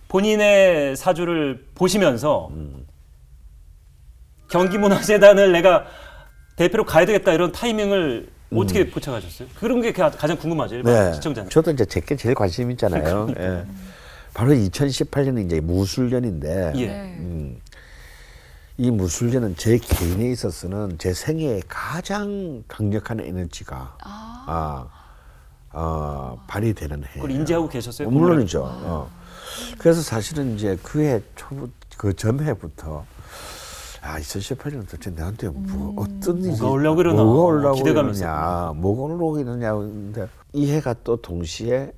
본인의 사주를 보시면서 경기문화재단을 내가 대표로 가야 되겠다 이런 타이밍을 어떻게 포착하셨어요? 그런 게 가장 궁금하죠, 일반 시청자는. 저도 이제 제게 제일 관심 있잖아요. 예. 바로 2018년이 이제 무술년인데, 이 무술년은 제 개인에 있어서는 제 생애에 가장 강력한 에너지가 발휘되는 해. 그걸 인지하고 계셨어요? 물론이죠. 그래서 사실은 이제 그해 초부 그 전해부터 2018년 도대체 나한테 어떤 일이 뭐가 올라오고 이러나 뭐가 올라오고 기대감이 이러냐, 뭐가 올라오고 이러냐. 근데 이 해가 또 동시에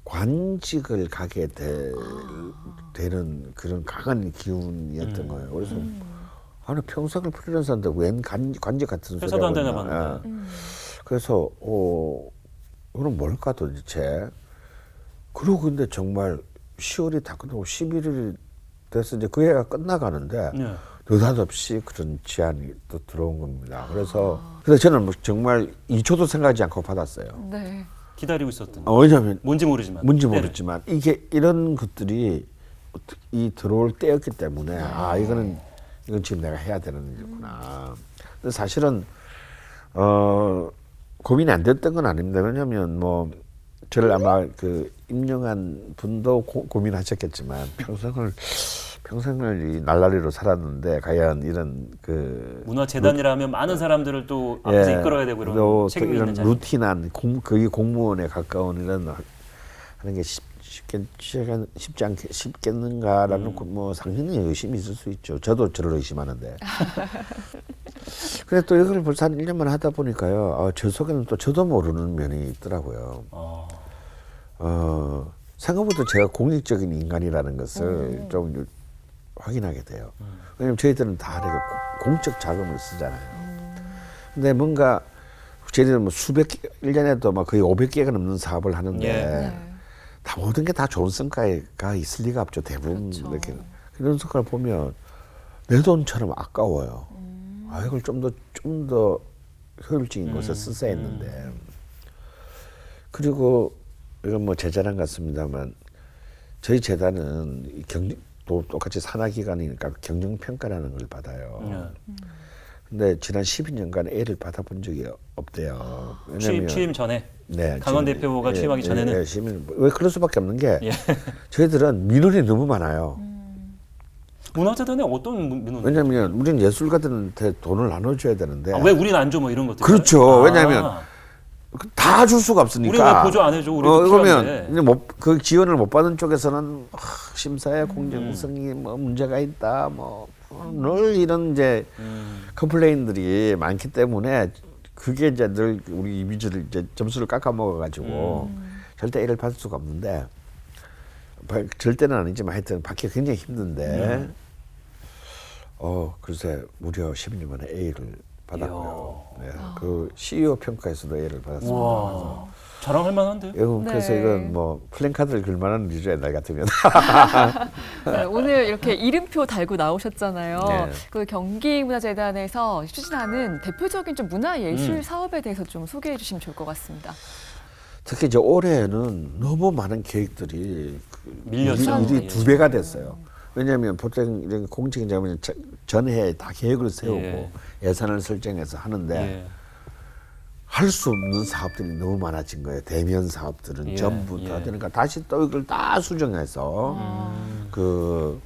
관직을 가게 되는 그런 강한 기운이었던 거예요. 그래서 아니 평생을 프리랜서 한데 웬 관직 같은 소리 회사도 안 하고 다녀봤는데. 그래서 그럼 뭘까 도대체. 그러고 근데 정말 10월이 다 끝나고 11일이 돼서 이제 그 해가 끝나가는데 느닷없이 그런 제안이 또 들어온 겁니다. 그래서 저는 정말 2초도 생각하지 않고 받았어요. 네. 기다리고 있었던. 왜냐하면 뭔지 모르지만. 이게 이런 것들이 이 들어올 때였기 때문에 이건 지금 내가 해야 되는 일이구나. 근데 사실은 고민이 안 됐던 건 아닙니다. 왜냐하면 뭐 저를 아마 그 임명한 분도 고민하셨겠지만 평생을 이 날라리로 살았는데 과연 이런 그 문화재단이라면 많은 사람들을 또 앞에서 이끌어야 되고 이런 책임이 있는 자리. 루틴한 거의 공무원에 가까운 이런 하는 게 쉽겠는가라는 뭐 상당히 의심이 있을 수 있죠. 저도 저를 의심하는데. 근데 또 이걸 벌써 한 1년만 하다 보니까요. 저 속에는 또 저도 모르는 면이 있더라고요. 생각보다 제가 공익적인 인간이라는 것을 좀 확인하게 돼요. 왜냐면 저희들은 다 이렇게 공적 자금을 쓰잖아요. 근데 뭔가 저희들은 뭐 1년에도 막 거의 500개가 넘는 사업을 하는데 다 모든 게 다 좋은 성과가 있을 리가 없죠. 대부분 이렇게 그런 성과를 보면 내 돈처럼 아까워요. 이걸 좀 더 효율적인 곳에 쓰셔야 했는데. 그리고 이건 뭐 제 자랑 같습니다만 저희 재단은 또 똑같이 산하기관이니까 경영평가라는 걸 받아요. 근데 지난 12년간 A를 받아본 적이 없대요. 왜냐면 취임 전에 강원 대표가 취임하기 전에는 왜 그럴 수밖에 없는 게 저희들은 민원이 너무 많아요. 문화재단에 어떤 민원? 왜냐하면 우리는 예술가들한테 돈을 나눠줘야 되는데 왜 우리는 안 줘? 뭐 이런 것들. 그렇죠. 왜냐하면 다 줄 수가 없으니까. 우리가 보조 안 해줘. 우리도 필요한데. 그러면 그 지원을 못 받은 쪽에서는 심사의 공정성이 뭐 문제가 있다. 뭐 늘 이런 이제 컴플레인들이 많기 때문에 그게 이제 늘 우리 이미지를 이제 점수를 깎아 먹어가지고 절대 A를 받을 수가 없는데 절대는 아니지만 하여튼 받기 굉장히 힘든데 글쎄 무려 12년 만에 A를 받았고요. 그 CEO 평가에서도 A를 받았습니다. 자랑할 만한데요? 그래서 이건 뭐 플랜카드를 걸만한 일이죠, 옛날 같으면. 네, 오늘 이렇게 이름표 달고 나오셨잖아요. 네. 그 경기문화재단에서 추진하는 대표적인 좀 문화예술 사업에 대해서 좀 소개해 주시면 좋을 것 같습니다. 특히 이제 올해는 너무 많은 계획들이 밀렸어요. 일이 2배가 됐어요. 왜냐하면 보통 이런 공적인 자문은 전해 다 계획을 세우고 예산을 설정해서 하는데 할 수 없는 사업들이 너무 많아진 거예요. 대면 사업들은 전부 다 그러니까 다시 또 이걸 다 수정해서 그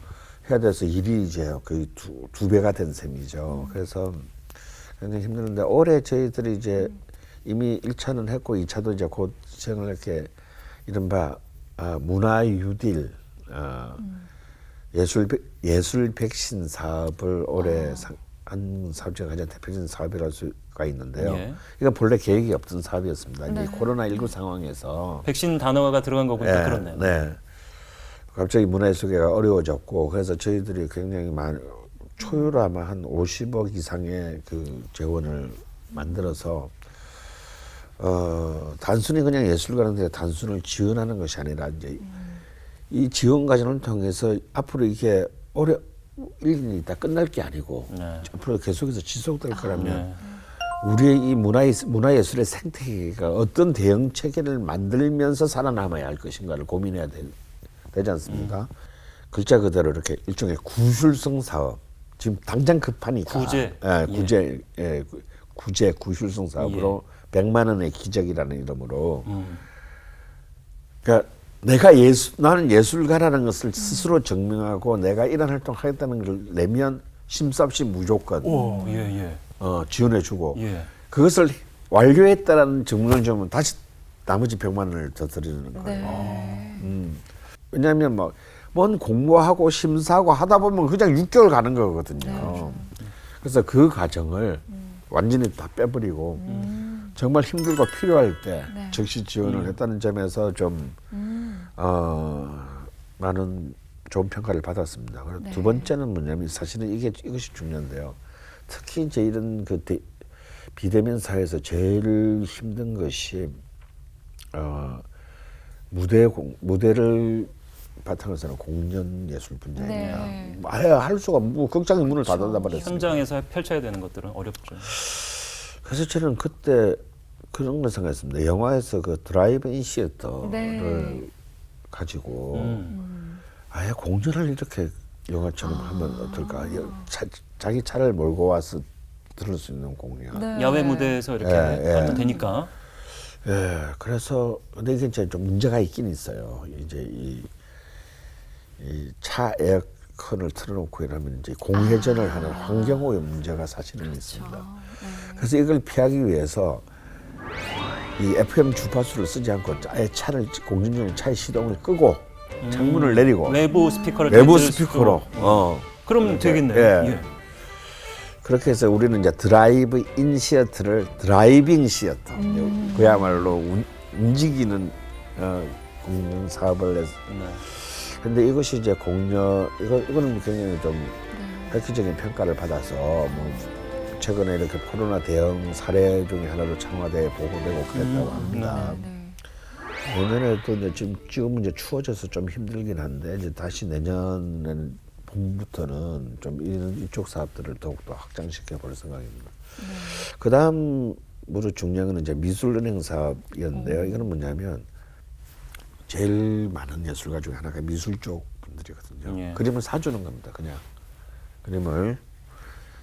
해야 돼서 일이 이제 거의 두 배가 된 셈이죠. 그래서 굉장히 힘들는데 올해 저희들이 이제 이미 1차는 했고 2차도 이제 곧 시행을 이렇게 이른바 문화유딜 예술 백신 사업을 올해 한 사업 중에 가장 대표적인 사업이라고 할 수가 있는데요. 이건 본래 계획이 없던 사업이었습니다. 이제 코로나19 상황에서 백신 단어가 들어간 거 보니까 그렇네요. 네. 갑자기 문화예술계가 어려워졌고 그래서 저희들이 굉장히 초율 아마 한 50억 이상의 그 재원을 만들어서 단순히 그냥 예술가한테 단순을 지원하는 것이 아니라 이제 이 지원 과정을 통해서 앞으로 이게 일년이 있다 끝날 게 아니고 앞으로 계속해서 지속될 거라면 우리의 이 문화예술의 생태계가 어떤 대응 체계를 만들면서 살아남아야 할 것인가를 고민해야 되지 않습니까? 글자 그대로 이렇게 일종의 구술성 사업. 지금 당장 급하니까. 구제. 구제 구술성 사업으로 100만 원의 기적이라는 이름으로. 그러니까 나는 예술가라는 것을 스스로 증명하고 내가 이런 활동하겠다는 걸 내면 심사 없이 무조건 오, 예. 지원해주고 예. 그것을 완료했다라는 증명을 주면 다시 나머지 100만 원을 더 드리는 거예요. 네. 왜냐하면 뭔 공부하고 심사하고 하다 보면 그냥 6개월 가는 거거든요. 그렇죠. 그래서 그 과정을 완전히 다 빼버리고 정말 힘들고 필요할 때 네. 즉시 지원을 했다는 점에서 좀 많은 좋은 평가를 받았습니다. 그리고 네. 두 번째는 뭐냐면 사실은 이것이 중요한데요. 특히 이제 이런 그 비대면 사회에서 제일 힘든 것이 무대를 바탕으로 하는 공연 예술 분야입니다. 네. 아예 할 수가 극장의 문을 닫아 버렸습니다. 현장에서 펼쳐야 되는 것들은 어렵죠. 그래서 저는 그때 그런 걸 생각했습니다. 영화에서 그 드라이브인 시어터를 네. 가지고 아예 공연을 이렇게 영화처럼 하면 어떨까? 자기 차를 몰고 와서 들을 수 있는 공연. 네. 야외 무대에서 이렇게 하면 되니까. 예, 그래서 근데 이게 이제 좀 문제가 있긴 있어요. 이제 이 차 에어컨을 틀어놓고 이러면 이제 공회전을 하는 환경오염 문제가 사실은 있습니다. 네. 그래서 이걸 피하기 위해서 이 FM 주파수를 쓰지 않고 아예 공연 중에 차의 시동을 끄고 창문을 내리고 외부 스피커를 외부 들을 수도. 스피커로 그럼 되겠네요. 예. 그렇게 해서 우리는 이제 드라이브인 시어터를 드라이빙 시어터 그야말로 움직이는 공연 사업을 해서 네. 근데 이것이 이제 이거는 굉장히 좀 획기적인 평가를 받아서 최근에 이렇게 코로나 대응 사례 중에 하나로 청와대에 보고되고 그랬다고 합니다. 네. 내년에도 이제 지금은 이제 추워져서 좀 힘들긴 한데 이제 다시 내년 봄부터는 좀 이쪽 사업들을 더욱더 확장시켜 볼 생각입니다. 그 다음으로 중요한 건 이제 미술은행 사업이었는데요. 이거는 뭐냐면 제일 많은 예술가 중에 하나가 미술 쪽 분들이거든요. 예. 그림을 사주는 겁니다. 그냥 그림을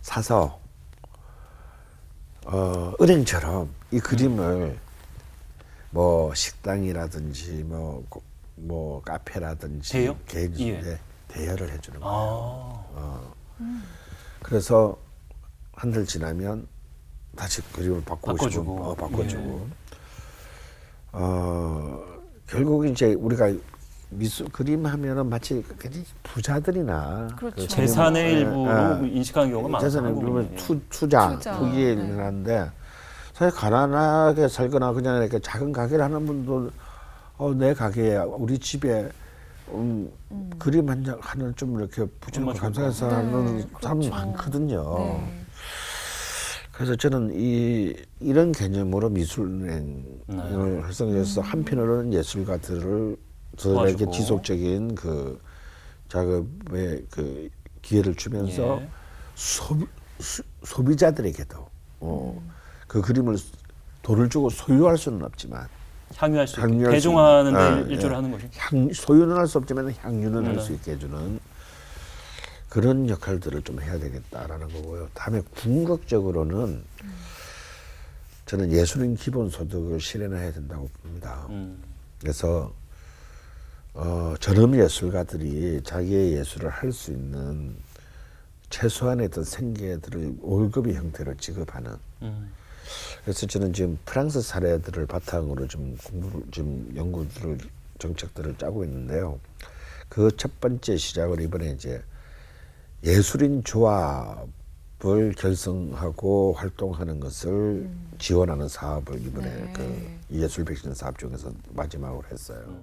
사서 은행처럼 이 그림을 식당이라든지 카페라든지 대여? 개인인데 대여를 해주는 거예요. 그래서 한 달 지나면 다시 그림을 바꿔주고. 결국 이제 우리가 미술 그림 하면은 마치 부자들이나 그렇죠. 재산의 일부로 인식하는 경우가 많아요. 재산의 일부는 투자. 네. 한데 사실 가난하게 살거나 그냥 이렇게 작은 가게를 하는 분도 내 가게에 우리 집에 그림 한 장 하나 좀 이렇게 붙여놓고 감사해서 하는 사람 그렇죠. 많거든요. 네. 그래서 저는 이런 개념으로 미술은행을 활성화해서 한편으로는 예술가들에게 도와주고. 지속적인 그 작업의 그 기회를 주면서 예. 소비자들에게도 그 그림을 돈을 주고 소유할 수는 없지만 향유할 수 있게 향유할 수 대중화하는 있는, 데 일조를 하는 거죠. 소유는 할 수 없지만 향유는 할 수 있게 해주는 그런 역할들을 좀 해야 되겠다라는 거고요. 다음에 궁극적으로는 저는 예술인 기본소득을 실현해야 된다고 봅니다. 그래서 전업 예술가들이 자기의 예술을 할 수 있는 최소한의 어떤 생계들을 월급의 형태로 지급하는. 그래서 저는 지금 프랑스 사례들을 바탕으로 좀 연구들을 정책들을 짜고 있는데요. 그 첫 번째 시작을 이번에 이제 예술인 조합을 결성하고 활동하는 것을 지원하는 사업을 이번에 그 예술 백신 사업 중에서 마지막으로 했어요.